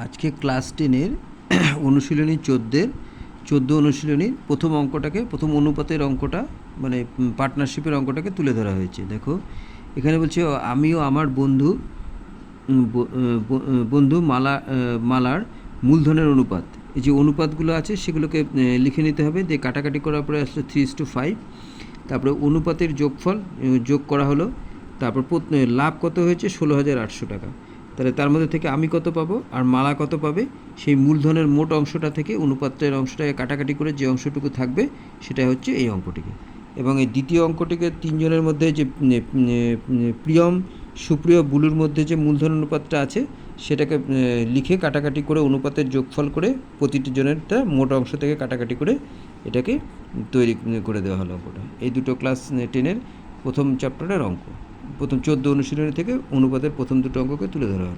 আজকে ক্লাস 10-এর অনুশীলনী 14 অনুশীলনীর প্রথম অঙ্কটাকে, প্রথম অনুপাতের অঙ্কটা, মানে পার্টনারশিপের অঙ্কটাকে তুলে ধরা হয়েছে। দেখো এখানে বলছে আমিও আমার বন্ধু মালার মূলধনের অনুপাত, এই যে অনুপাতগুলো আছে সেগুলোকে লিখে নিতে হবে। দিয়ে কাটাকাটি করার পরে আসলে 3:5। তারপরে অনুপাতের যোগফল যোগ করা হলো। তারপর লাভ কত হয়েছে? 16,800 টাকা। তাহলে তার মধ্যে থেকে আমি কত পাবো আর মালা কত পাবে, সেই মূলধনের মোট অংশটা থেকে অনুপাতের অংশটাকে কাটাকাটি করে যে অংশটুকু থাকবে সেটা হচ্ছে এই অঙ্কটিকে। এবং এই দ্বিতীয় অঙ্কটিকে তিনজনের মধ্যে যে প্রিয়ম, সুপ্রিয়, বুলুর মধ্যে যে মূলধন অনুপাতটা আছে সেটাকে লিখে কাটাকাটি করে অনুপাতের যোগফল করে প্রতিটি জনেরটা মোট অংশ থেকে কাটাকাটি করে এটাকে তৈরি করে দেওয়া হলো অঙ্কটা। এই দুটো ক্লাস 10-এর প্রথম চ্যাপ্টারের অঙ্ক, প্রথম 14 অনুশীলনী থেকে অনুপাতের প্রথম দুটো অঙ্ককে তুলে ধরা হলো।